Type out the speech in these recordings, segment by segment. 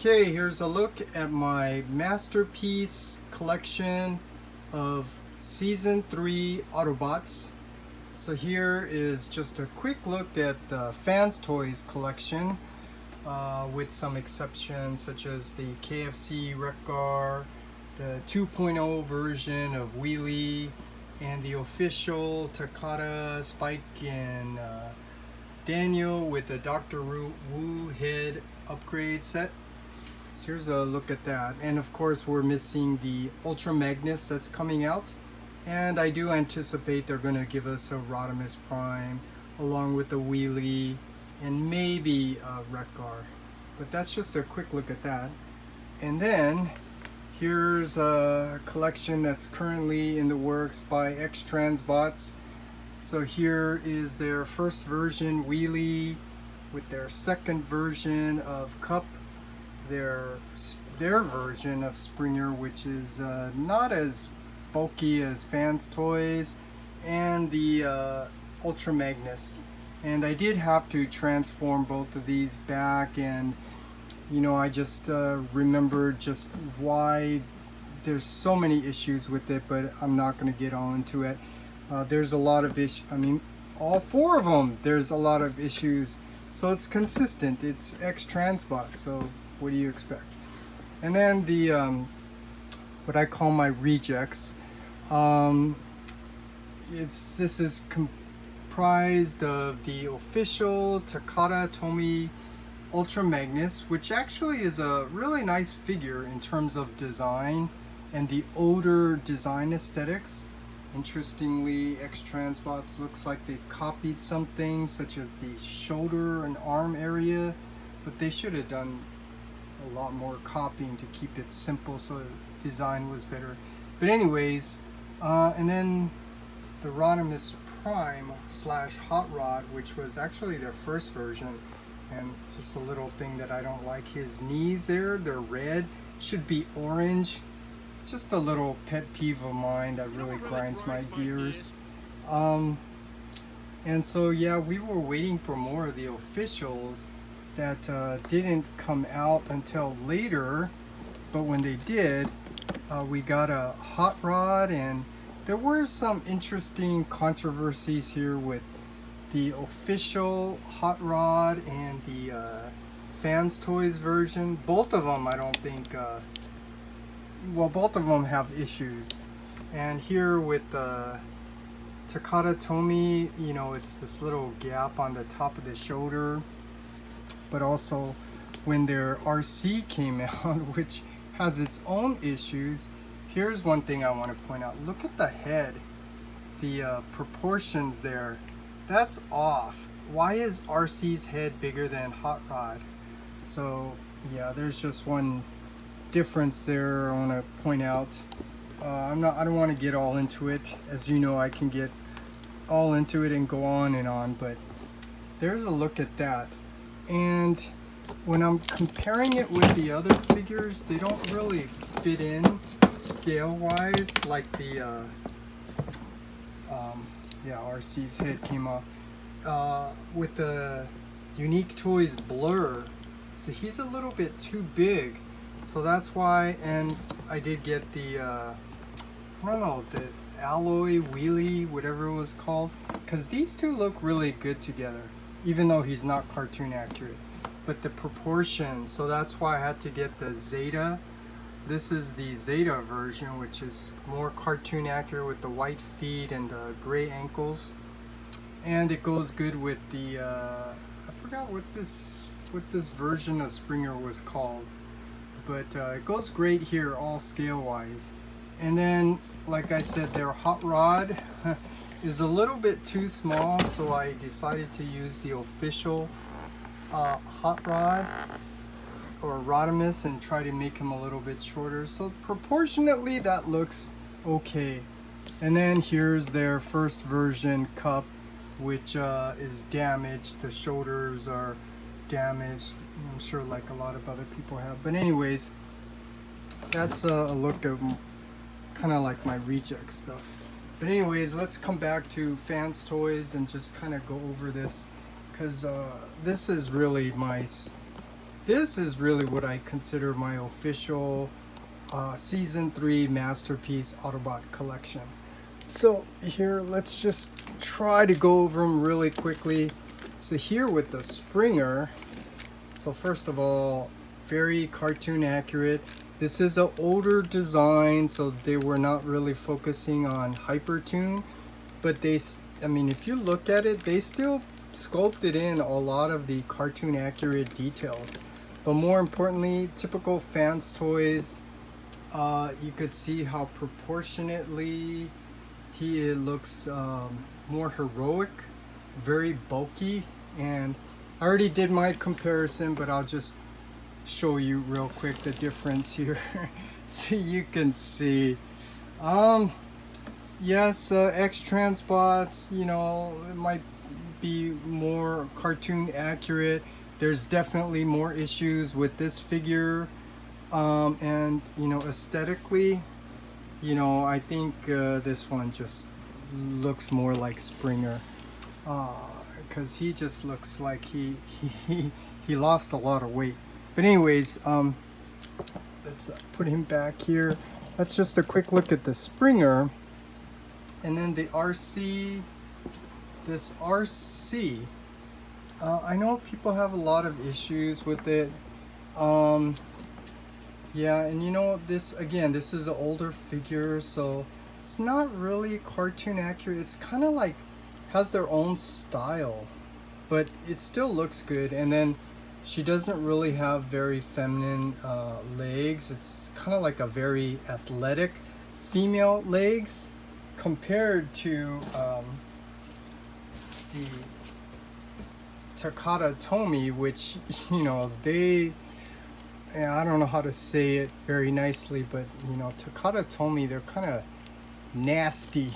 Okay, here's a look at my masterpiece collection of Season 3 Autobots. So here is just a quick look at the Fans Toys collection with some exceptions such as the KFC Wreck-Gar, the 2.0 version of Wheelie, and the official Takata, Spike, and Daniel with the Dr. Wu head upgrade set. So here's a look at that. And of course we're missing the Ultra Magnus that's coming out. And I do anticipate they're going to give us a Rodimus Prime along with the Wheelie and maybe a Wreck-Gar. But that's just a quick look at that. And then here's a collection that's currently in the works by XTransbots. So here is their first version Wheelie with their second version of Cup, their version of Springer, which is not as bulky as Fans Toys, and the Ultra Magnus. And I did have to transform both of these back, and you know, I just remembered just why there's so many issues with it, but I'm not going to get all into it. There's a lot of issues. I mean, all four of them, there's a lot of issues. So it's consistent. It's XTransbots. So what do you expect? And then the what I call my rejects. This is comprised of the official Takata Tomy Ultra Magnus, which actually is a really nice figure in terms of design and the older design aesthetics. Interestingly, XTransbots looks like they copied something such as the shoulder and arm area, but they should have done a lot more copying to keep it simple so the design was better. But anyways, and then the Rodimus Prime / Hot Rod, which was actually their first version, and just a little thing that I don't like, his knees there, they're red, should be orange. Just a little pet peeve of mine that really grinds my gears. And so yeah, we were waiting for more of the officials that didn't come out until later, but when they did, we got a Hot Rod, and there were some interesting controversies here with the official Hot Rod and the Fans Toys version. Both of them, I don't think, well, both of them have issues. And here with Takata Tomy, you know, it's this little gap on the top of the shoulder. But also when their RC came out, which has its own issues, here's one thing I want to point out. Look at the head, the proportions there. That's off. Why is RC's head bigger than Hot Rod? So yeah, there's just one difference there I want to point out. I don't want to get all into it. As you know, I can get all into it and go on and on, but there's a look at that. And when I'm comparing it with the other figures, they don't really fit in scale wise, like the yeah, RC's head came off with the Unique Toys Blur, so he's a little bit too big. So that's why, and I did get the, I don't know, the Alloy Wheelie, whatever it was called, because these two look really good together, even though he's not cartoon accurate. But the proportion, so that's why I had to get the Zeta. This is the Zeta version, which is more cartoon accurate with the white feet and the gray ankles. And it goes good with the, I forgot what this version of Springer was called. But it goes great here all scale wise. And then, like I said, their Hot Rod is a little bit too small, so I decided to use the official Hot Rod or Rodimus and try to make him a little bit shorter. So proportionately that looks okay. And then here's their first version Cup, which is damaged. The shoulders are damaged, I'm sure, like a lot of other people have. But anyways, that's a look at kind of like my reject stuff. But anyways, let's come back to Fans Toys and just kind of go over this, because this is really my this is really what I consider my official season 3 masterpiece Autobot collection. So here, let's just try to go over them really quickly. So here with the Springer, so first of all, very cartoon accurate. This is an older design, so they were not really focusing on hypertune, but they, I mean, if you look at it, they still sculpted in a lot of the cartoon accurate details. But more importantly, typical Fans Toys, you could see how proportionately he looks more heroic, very bulky. And I already did my comparison, but I'll just show you real quick the difference here so you can see. Yes, XTransbots, you know, it might be more cartoon accurate. There's definitely more issues with this figure, and you know, aesthetically, you know, I think this one just looks more like Springer, because he just looks like he lost a lot of weight. But anyways, let's put him back here. That's just a quick look at the Springer. And then the RC, this RC, I know people have a lot of issues with it. Yeah, and you know, this, again, this is an older figure, so it's not really cartoon accurate. It's kind of like, has their own style, but it still looks good. And then she doesn't really have very feminine legs. It's kind of like a very athletic female legs compared to the Takata Tomy, which, you know, they, I don't know how to say it very nicely, but you know, Takata Tomy, they're kind of nasty.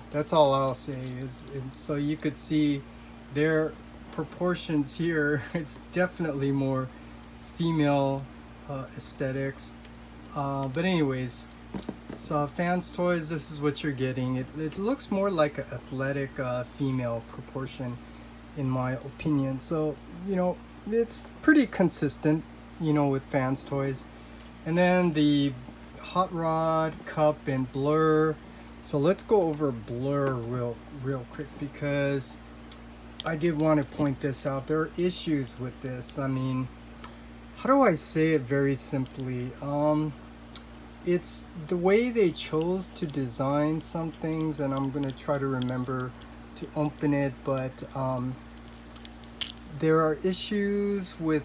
That's all I'll say is, and so you could see their proportions here. It's definitely more female aesthetics, but anyways, so Fans Toys, this is what you're getting. It looks more like an athletic female proportion in my opinion. So you know, it's pretty consistent, you know, with Fans Toys. And then the Hot Rod, Cup, and Blur. So let's go over Blur real quick, because I did want to point this out. There are issues with this. I mean, how do I say it very simply? It's the way they chose to design some things, and I'm gonna try to remember to open it, but there are issues with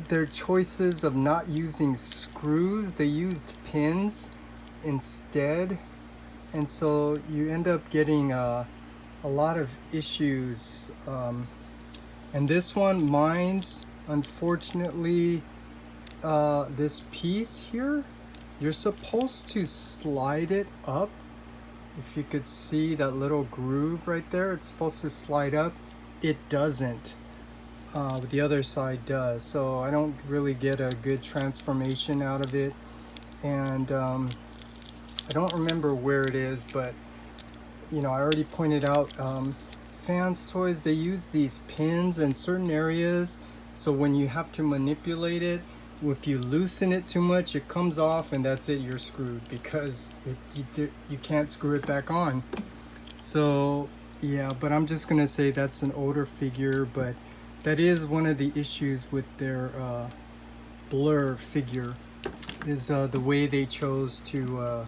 their choices of not using screws. They used pins instead, and so you end up getting a lot of issues. And this one, mine's, unfortunately, this piece here, you're supposed to slide it up. If you could see that little groove right there, it's supposed to slide up. It doesn't, but the other side does. So I don't really get a good transformation out of it. And I don't remember where it is, but you know, I already pointed out, Fans Toys, they use these pins in certain areas, so when you have to manipulate it, if you loosen it too much, it comes off, and that's it, you're screwed, because you can't screw it back on. So yeah, but I'm just gonna say that's an older figure, but that is one of the issues with their Blur figure, is the way they chose to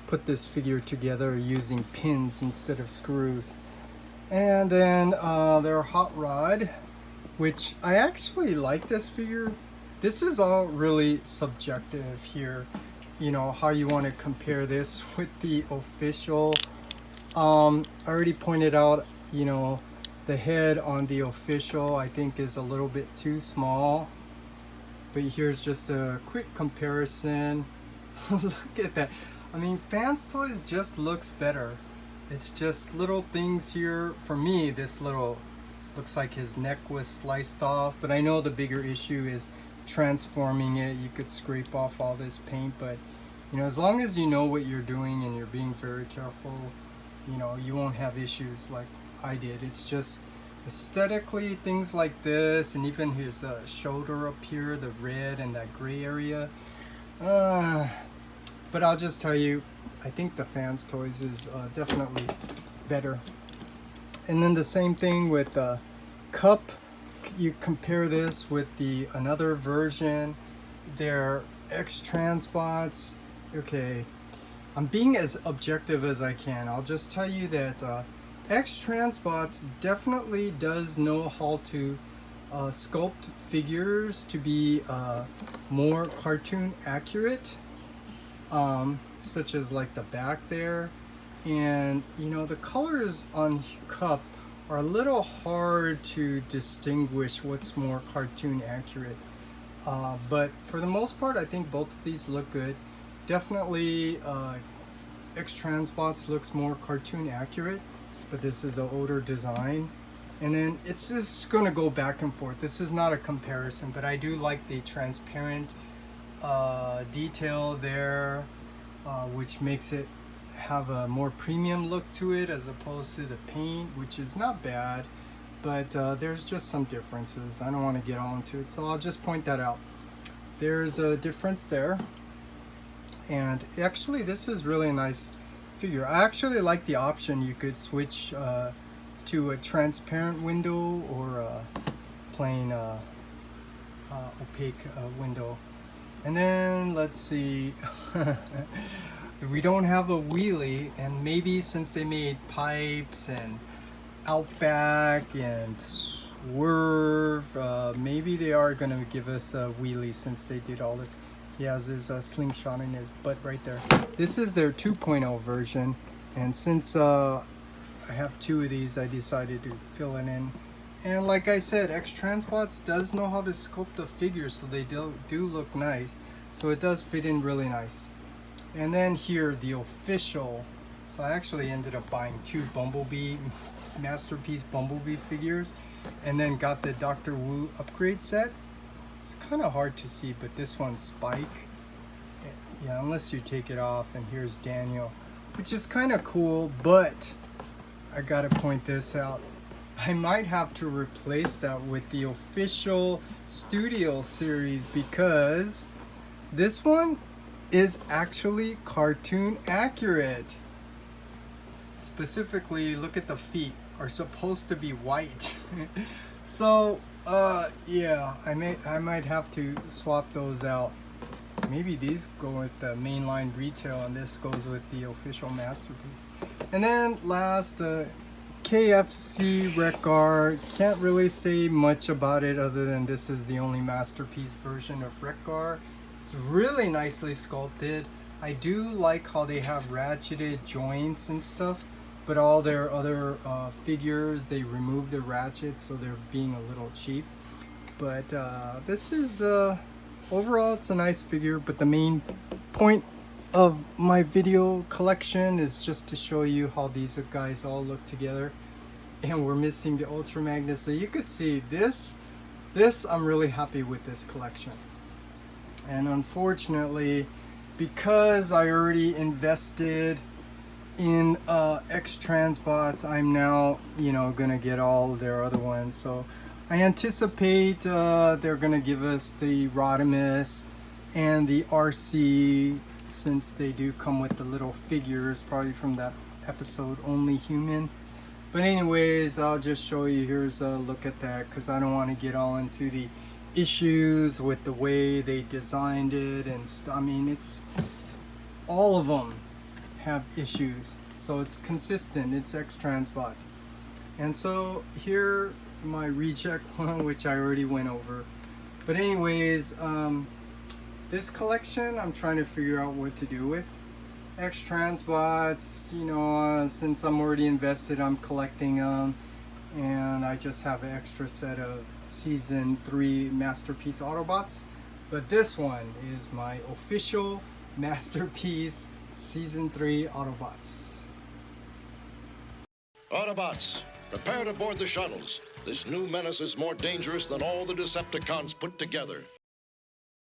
put this figure together using pins instead of screws. And then their Hot Rod, which I actually like this figure. This is all really subjective here, you know, how you want to compare this with the official. I already pointed out, you know, the head on the official I think is a little bit too small, but here's just a quick comparison. Look at that. I mean, Fans Toys just looks better. It's just little things here. For me, this little looks like his neck was sliced off, but I know the bigger issue is transforming it. You could scrape off all this paint, but you know, as long as you know what you're doing and you're being very careful, you know, you won't have issues like I did. It's just aesthetically, things like this, and even his shoulder up here, the red and that gray area. But I'll just tell you, I think the Fans Toys is definitely better. And then the same thing with the cup. You compare this with the another version. They're XTransbots. Okay, I'm being as objective as I can. I'll just tell you that XTransbots definitely does know how to sculpt figures to be more cartoon accurate, such as like the back there. And you know, the colors on cup are a little hard to distinguish what's more cartoon accurate. But for the most part, I think both of these look good. Definitely XTransbots looks more cartoon accurate, but this is an older design. And then it's just gonna go back and forth. This is not a comparison, but I do like the transparent detail there, which makes it have a more premium look to it as opposed to the paint, which is not bad, but there's just some differences. I don't want to get all into it, so I'll just point that out. There's a difference there, and actually this is really a nice figure. I actually like the option you could switch to a transparent window or a plain opaque window. And then let's see. We don't have a wheelie, and maybe since they made pipes and Outback and Swerve, maybe they are going to give us a wheelie since they did all this. He has his slingshot in his butt right there. This is their 2.0 version, and since I have two of these, I decided to fill it in. And like I said, XTransbots does know how to sculpt the figures, so they do look nice. So it does fit in really nice. And then here, the official. So I actually ended up buying two Bumblebee, Masterpiece Bumblebee figures, and then got the Dr. Wu upgrade set. It's kind of hard to see, but this one's Spike. Yeah, unless you take it off, and here's Daniel, which is kind of cool, but I gotta point this out. I might have to replace that with the official Studio series, because this one is actually cartoon accurate. Specifically, look at the feet, are supposed to be white. So yeah, I might have to swap those out. Maybe these go with the mainline retail and this goes with the official Masterpiece. And then last, the KFC Wreck-Gar. Can't really say much about it other than this is the only Masterpiece version of Wreck-Gar. It's really nicely sculpted. I do like how they have ratcheted joints and stuff, but all their other figures, they remove the ratchets, so they're being a little cheap. But this is, overall, it's a nice figure, but the main point of my video collection is just to show you how these guys all look together. And we're missing the Ultra Magnus, so you could see this I'm really happy with this collection. And unfortunately, because I already invested in XTransbots, I'm now, you know, gonna get all their other ones. So I anticipate they're gonna give us the Rodimus and the RC, since they do come with the little figures, probably from that episode Only Human. But anyways, I'll just show you. Here's a look at that, because I don't want to get all into the issues with the way they designed it and stuff. I mean, it's all of them have issues, so it's consistent. It's XTransbots. And so here my reject one, which I already went over. But anyways, this collection I'm trying to figure out what to do with. XTransbots, you know, since I'm already invested, I'm collecting them, and I just have an extra set of Season 3 Masterpiece Autobots. But this one is my official Masterpiece Season 3 Autobots. Autobots, prepare to board the shuttles. This new menace is more dangerous than all the Decepticons put together.